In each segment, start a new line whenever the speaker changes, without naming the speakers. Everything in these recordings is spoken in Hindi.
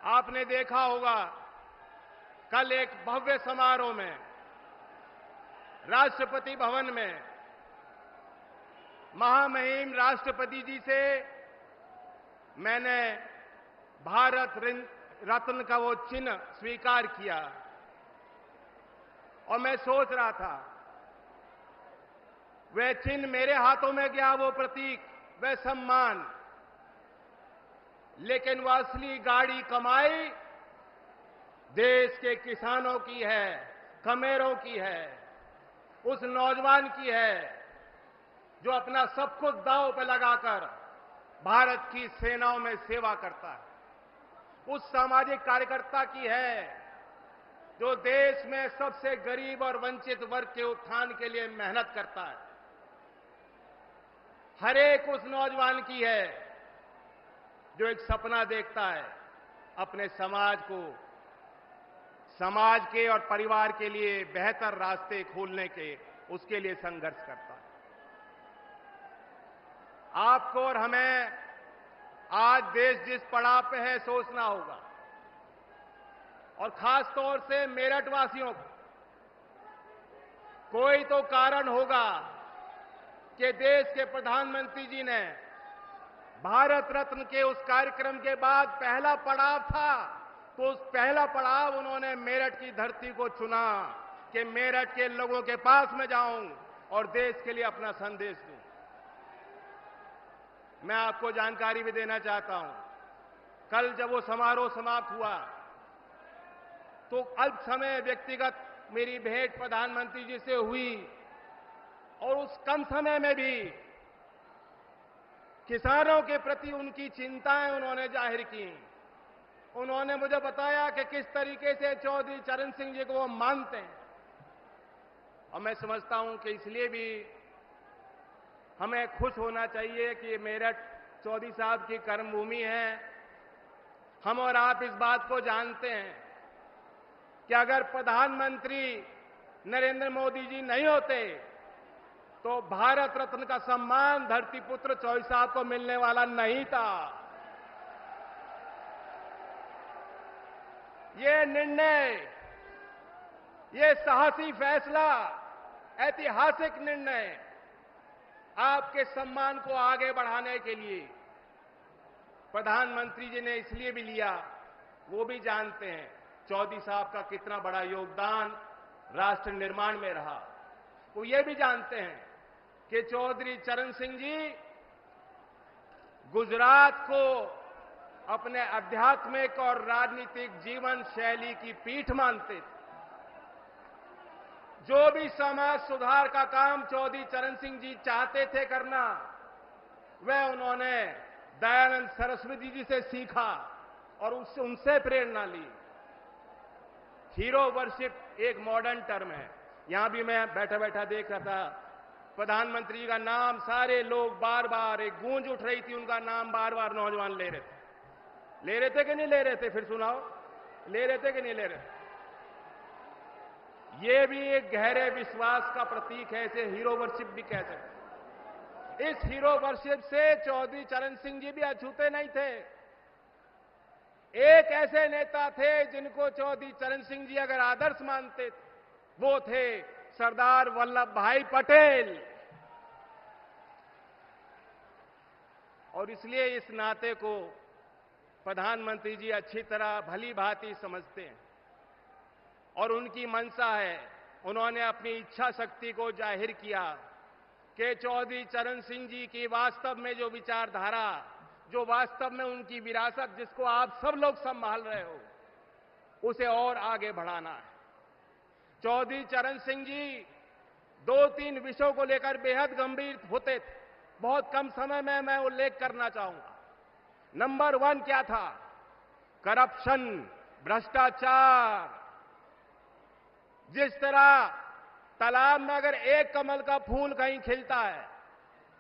आपने देखा होगा कल एक भव्य समारोह में राष्ट्रपति भवन में महामहिम राष्ट्रपति जी से मैंने भारत रत्न का वो चिन्ह स्वीकार किया और मैं सोच रहा था वह चिन्ह मेरे हाथों में गया, वो प्रतीक, वह सम्मान, लेकिन वह असली गाड़ी कमाई देश के किसानों की है, खमेरों की है, उस नौजवान की है जो अपना सब कुछ दांव पे लगाकर भारत की सेनाओं में सेवा करता है, उस सामाजिक कार्यकर्ता की है जो देश में सबसे गरीब और वंचित वर्ग के उत्थान के लिए मेहनत करता है, हर एक उस नौजवान की है जो एक सपना देखता है अपने समाज को, समाज के और परिवार के लिए बेहतर रास्ते खोलने के, उसके लिए संघर्ष करता है। आपको और हमें आज देश जिस पड़ाव पे है सोचना होगा, और खास तौर से मेरठ वासियों को, कोई तो कारण होगा कि देश के प्रधानमंत्री जी ने भारत रत्न के उस कार्यक्रम के बाद पहला पड़ाव था, तो उस पहला पड़ाव उन्होंने मेरठ की धरती को चुना कि मेरठ के लोगों के पास में जाऊं और देश के लिए अपना संदेश दूं। मैं आपको जानकारी भी देना चाहता हूं, कल जब वो समारोह समाप्त हुआ तो अल्प समय व्यक्तिगत मेरी भेंट प्रधानमंत्री जी से हुई और उस कम समय में भी किसानों के प्रति उनकी चिंताएं उन्होंने जाहिर की। उन्होंने मुझे बताया कि किस तरीके से चौधरी चरण सिंह जी को वो मानते हैं, और मैं समझता हूं कि इसलिए भी हमें खुश होना चाहिए कि मेरठ चौधरी साहब की कर्मभूमि है। हम और आप इस बात को जानते हैं कि अगर प्रधानमंत्री नरेंद्र मोदी जी नहीं होते तो भारत रत्न का सम्मान धरतीपुत्र चौधरी साहब को मिलने वाला नहीं था। ये निर्णय, ये साहसी फैसला, ऐतिहासिक निर्णय आपके सम्मान को आगे बढ़ाने के लिए प्रधानमंत्री जी ने इसलिए भी लिया, वो भी जानते हैं चौधरी साहब का कितना बड़ा योगदान राष्ट्र निर्माण में रहा। वो ये भी जानते हैं कि चौधरी चरण सिंह जी गुजरात को अपने आध्यात्मिक और राजनीतिक जीवन शैली की पीठ मानते थे। जो भी समाज सुधार का काम चौधरी चरण सिंह जी चाहते थे करना, वह उन्होंने दयानंद सरस्वती जी से सीखा और उससे उनसे प्रेरणा ली। हीरो वर्शिप एक मॉडर्न टर्म है। यहां भी मैं बैठा बैठा देख रहा था, प्रधानमंत्री का नाम सारे लोग बार बार, एक गूंज उठ रही थी, उनका नाम बार बार नौजवान ले रहे थे कि नहीं ले रहे थे? फिर सुनाओ, ले रहे थे कि नहीं ले रहे थे? ये भी एक गहरे विश्वास का प्रतीक है, इसे हीरो वर्शिप भी कह सकते। इस हीरो वर्शिप से चौधरी चरण सिंह जी भी अछूते नहीं थे। एक ऐसे नेता थे जिनको चौधरी चरण सिंह जी अगर आदर्श मानते थे, वो थे सरदार वल्लभ भाई पटेल। और इसलिए इस नाते को प्रधानमंत्री जी अच्छी तरह भली भांति समझते हैं और उनकी मंशा है, उन्होंने अपनी इच्छा शक्ति को जाहिर किया कि चौधरी चरण सिंह जी की वास्तव में जो विचारधारा, जो वास्तव में उनकी विरासत जिसको आप सब लोग संभाल रहे हो, उसे और आगे बढ़ाना है। चौधरी चरण सिंह जी 2-3 विषयों को लेकर बेहद गंभीर होते थे। बहुत कम समय में मैं उल्लेख करना चाहूंगा। नंबर 1 क्या था? करप्शन, भ्रष्टाचार। जिस तरह तालाब में अगर एक कमल का फूल कहीं खिलता है,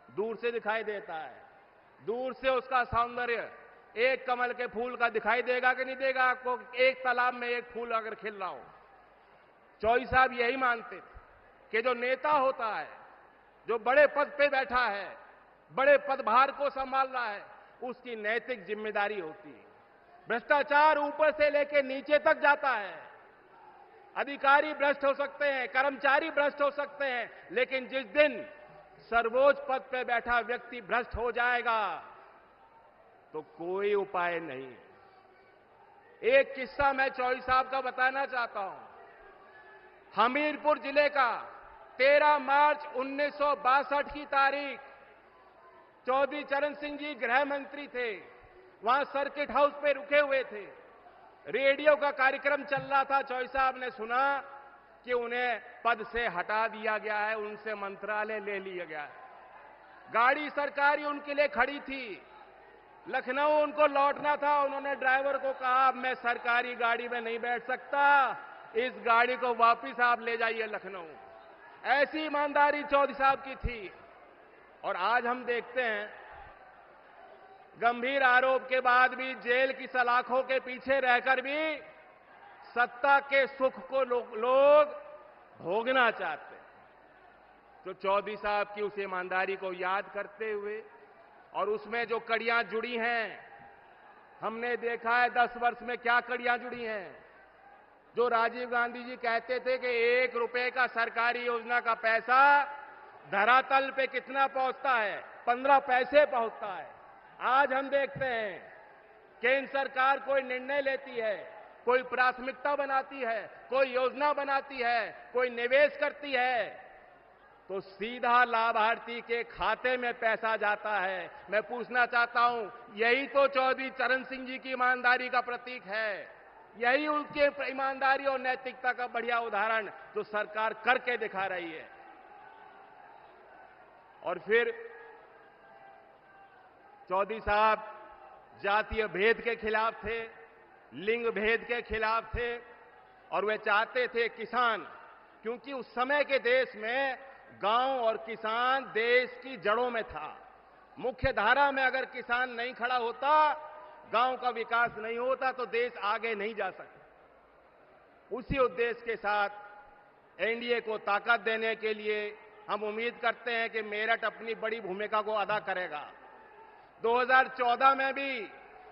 दूर से दिखाई देता है, दूर से उसका सौंदर्य एक कमल के फूल का दिखाई देगा कि नहीं देगा आपको? एक तालाब में एक फूल अगर खिल रहा हो। चौधरी साहब यही मानते थे कि जो नेता होता है, जो बड़े पद पे बैठा है, बड़े पदभार को संभाल रहा है, उसकी नैतिक जिम्मेदारी होती है भ्रष्टाचार ऊपर से लेकर नीचे तक जाता है। अधिकारी भ्रष्ट हो सकते हैं, कर्मचारी भ्रष्ट हो सकते हैं, लेकिन जिस दिन सर्वोच्च पद पर बैठा व्यक्ति भ्रष्ट हो जाएगा तो कोई उपाय नहीं। एक किस्सा मैं चौधरी साहब का बताना चाहता हूं। हमीरपुर जिले का 13 मार्च 1962 की तारीख, चौधरी चरण सिंह जी गृह मंत्री थे, वहां सर्किट हाउस पे रुके हुए थे। रेडियो का कार्यक्रम चल रहा था। चौधरी साहब ने सुना कि उन्हें पद से हटा दिया गया है, उनसे मंत्रालय ले लिया गया है। गाड़ी सरकारी उनके लिए खड़ी थी, लखनऊ उनको लौटना था। उन्होंने ड्राइवर को कहा, मैं सरकारी गाड़ी में नहीं बैठ सकता, इस गाड़ी को वापस आप ले जाइए लखनऊ। ऐसी ईमानदारी चौधरी साहब की थी। और आज हम देखते हैं, गंभीर आरोप के बाद भी जेल की सलाखों के पीछे रहकर भी सत्ता के सुख को लोग भोगना चाहते हैं। तो चौधरी साहब की उस ईमानदारी को याद करते हुए और उसमें जो कड़ियां जुड़ी हैं, हमने देखा है 10 वर्ष में क्या कड़ियां जुड़ी हैं। जो राजीव गांधी जी कहते थे कि 1 रुपए का सरकारी योजना का पैसा धरातल पे कितना पहुंचता है, 15 पैसे पहुंचता है। आज हम देखते हैं केंद्र सरकार कोई निर्णय लेती है, कोई प्राथमिकता बनाती है, कोई योजना बनाती है, कोई निवेश करती है, तो सीधा लाभार्थी के खाते में पैसा जाता है। मैं पूछना चाहता हूं, यही तो चौधरी चरण सिंह जी की ईमानदारी का प्रतीक है। यही उनके ईमानदारी और नैतिकता का बढ़िया उदाहरण जो सरकार करके दिखा रही है। और फिर चौधरी साहब जातीय भेद के खिलाफ थे, लिंग भेद के खिलाफ थे, और वे चाहते थे किसान, क्योंकि उस समय के देश में गांव और किसान देश की जड़ों में था। मुख्य धारा में अगर किसान नहीं खड़ा होता, गांव का विकास नहीं होता, तो देश आगे नहीं जा सकता। उसी उद्देश्य के साथ एनडीए को ताकत देने के लिए हम उम्मीद करते हैं कि मेरठ अपनी बड़ी भूमिका को अदा करेगा। 2014 में भी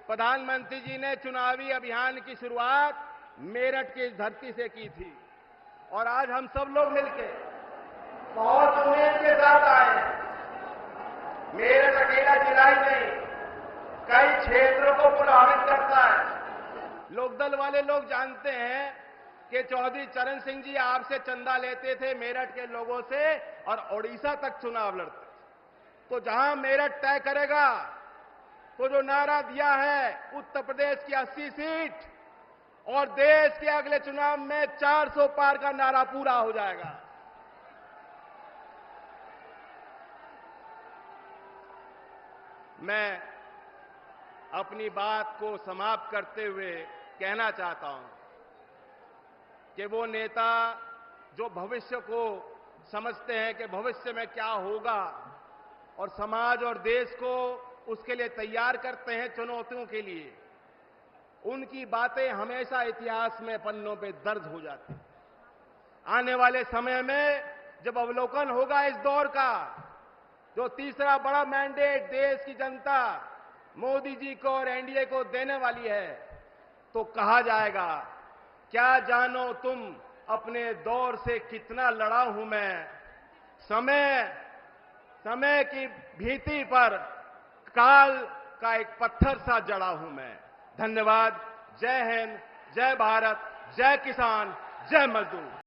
प्रधानमंत्री जी ने चुनावी अभियान की शुरुआत मेरठ की इस धरती से की थी, और आज हम सब लोग मिलकर बहुत उम्मीद के साथ आए हैं। मेरठ अकेला जिला ही नहीं, कई क्षेत्रों को प्रभावित करता है। लोकदल वाले लोग जानते हैं कि चौधरी चरण सिंह जी आपसे चंदा लेते थे मेरठ के लोगों से, और ओडिशा तक चुनाव लड़ते। तो जहां मेरठ तय करेगा, तो जो नारा दिया है उत्तर प्रदेश की 80 सीट और देश के अगले चुनाव में 400 पार का नारा पूरा हो जाएगा। मैं अपनी बात को समाप्त करते हुए कहना चाहता हूं कि वो नेता जो भविष्य को समझते हैं कि भविष्य में क्या होगा और समाज और देश को उसके लिए तैयार करते हैं चुनौतियों के लिए, उनकी बातें हमेशा इतिहास में पन्नों पे दर्ज हो जाती हैं। आने वाले समय में जब अवलोकन होगा इस दौर का, जो तीसरा बड़ा मैंडेट देश की जनता मोदी जी को और एनडीए को देने वाली है, तो कहा जाएगा, क्या जानो तुम अपने दौर से कितना लड़ा हूं मैं, समय की भीति पर काल का एक पत्थर सा जड़ा हूं मैं। धन्यवाद। जय हिंद, जय भारत, जय किसान, जय मजदूर।